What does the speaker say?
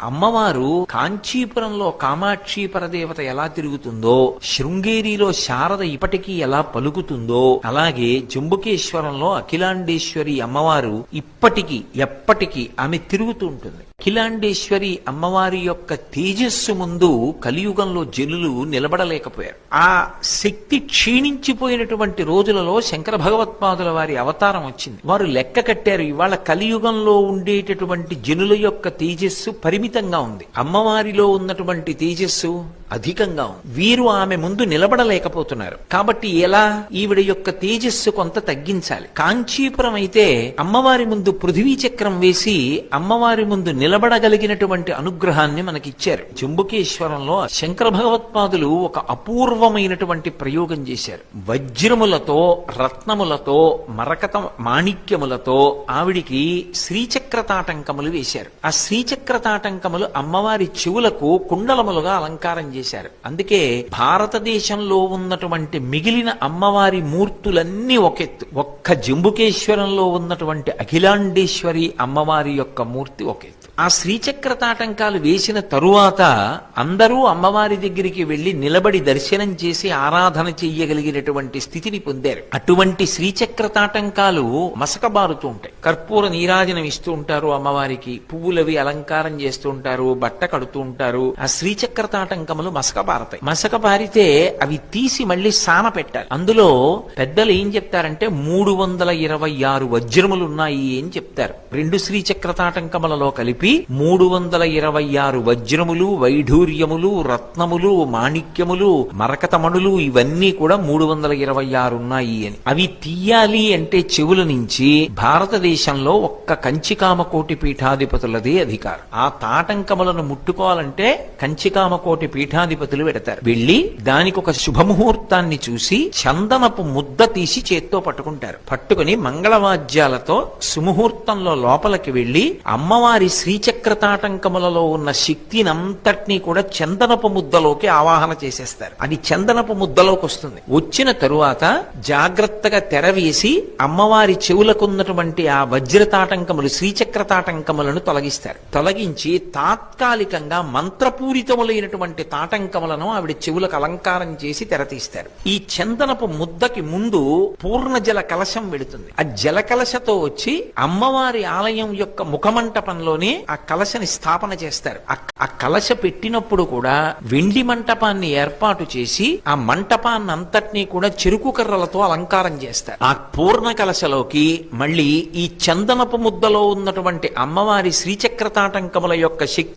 అమ్మవారు కాంచీపురంలో కామాక్షి పరదేవత ఎలా తిరుగుతుందో, శృంగేరిలో శారద ఇప్పటికీ ఎలా పలుకుతుందో, అలాగే జంబుకేశ్వరంలో అఖిలాండేశ్వరి అమ్మవారు ఇప్పటికీ ఎప్పటికీ ఆమె తిరుగుతూ ఉంటుంది. అఖిలాండేశ్వరి అమ్మవారి యొక్క తేజస్సు ముందు కలియుగంలో జనులు నిలబడలేకపోయారు. ఆ శక్తి క్షీణించిపోయినటువంటి రోజులలో శంకర భగవత్పాదుల వారి అవతారం వచ్చింది. వారు లెక్క కట్టారు, ఇవాళ కలియుగంలో ఉండేటటువంటి జనుల యొక్క తేజస్సు పరిమితంగా ఉంది, అమ్మవారిలో ఉన్నటువంటి తేజస్సు అధికంగా ఉంది. వీరు ఆమె ముందు నిలబడలేకపోతున్నారు. కాబట్టి ఎలా ఈవిడ యొక్క తేజస్సు కొంత తగ్గించాలి. కాంచీపురం అయితే అమ్మవారి ముందు పృథివీ చక్రం వేసి అమ్మవారి ముందు నిలబడగలిగినటువంటి అనుగ్రహాన్ని మనకిచ్చారు. జంబుకేశ్వరంలో శంకర భగవత్పాదులు ఒక అపూర్వమైనటువంటి ప్రయోగం చేశారు. వజ్రములతో, రత్నములతో, మరకత మాణిక్యములతో ఆవిడికి శ్రీచక్ర తాటంకములు వేశారు. ఆ శ్రీచక్ర తాటంకములు అమ్మవారి చెవులకు కుండలములుగా అలంకారం చేశారు. అందుకే భారతదేశంలో ఉన్నటువంటి మిగిలిన అమ్మవారి మూర్తులన్నీ ఒకెత్తు, ఒక్క జంబుకేశ్వరంలో ఉన్నటువంటి అఖిలాండేశ్వరి అమ్మవారి యొక్క మూర్తి ఒకెత్తు. ఆ శ్రీచక్ర తాటంకాలు వేసిన తరువాత అందరూ అమ్మవారి దగ్గరికి వెళ్లి నిలబడి దర్శనం చేసి ఆరాధన చెయ్యగలిగినటువంటి స్థితిని పొందారు. అటువంటి శ్రీచక్ర తాటంకాలు మసకబారుతూ ఉంటాయి. కర్పూర నీరాజనం ఇస్తూ ఉంటారు అమ్మవారికి, పువ్వులవి అలంకారం చేస్తూ ఉంటారు, బట్ట కడుతూ ఉంటారు. ఆ శ్రీచక్ర తాటంకములు మసకబారతాయి. మసకబారితే అవి తీసి మళ్లీ సాన పెట్టాలి. అందులో పెద్దలు ఏం చెప్తారంటే 326 వజ్రములు ఉన్నాయి అని చెప్తారు. రెండు శ్రీచక్ర తాటంకములలో కలిపి 326 వజ్రములు, వైఢూర్యములు, రత్నములు, మాణిక్యములు, మరకతమణులు ఇవన్నీ కూడా 326 ఉన్నాయి అని. అవి తీయాలి అంటే చెవుల నుంచి భారతదేశంలో ఒక్క కంచికామకోటి పీఠాధిపతులదే అధికారం. ఆ తాటంకములను ముట్టుకోవాలంటే కంచికామకోటి పీఠాధిపతులు పెడతారు. వెళ్లి దానికి ఒక శుభముహూర్తాన్ని చూసి చందనపు ముద్ద తీసి చేత్తో పట్టుకుంటారు. పట్టుకుని మంగళవాద్యాలతో సుముహూర్తంలో లోపలికి వెళ్లి అమ్మవారి శ్రీచక్ర తాటంకములలో ఉన్న శక్తినంతటినీ కూడా చందనపు ముద్దలోకి ఆవాహన చేసేస్తారు. అది చందనపు ముద్దలోకి వస్తుంది. వచ్చిన తరువాత జాగ్రత్తగా తెరవేసి అమ్మవారి చెవులకున్నటువంటి ఆ వజ్ర తాటంకములు, శ్రీచక్ర తాటంకములను తొలగిస్తారు. తొలగించి తాత్కాలికంగా మంత్రపూరితములైనటువంటి తాటంకములను ఆవిడ చెవులకు అలంకారం చేసి తెరతీస్తారు. ఈ చందనపు ముద్దకి ముందు పూర్ణ జల కలశం వెడుతుంది. ఆ జల కలశతో వచ్చి అమ్మవారి ఆలయం యొక్క ముఖమంటపంలోనే ఆ కలశని స్థాపన చేస్తారు. ఆ కలశ పెట్టినప్పుడు కూడా వెండి మంటపాన్ని ఏర్పాటు చేసి ఆ మంటపాన్ని అంతటినీ కూడా చెరుకు కర్రలతో అలంకారం చేస్తారు. ఆ పూర్ణ కలశలోకి మళ్ళీ ఈ చందనపు ముద్దలో ఉన్నటువంటి అమ్మవారి శ్రీచక్ర తాటంకముల యొక్క శక్తి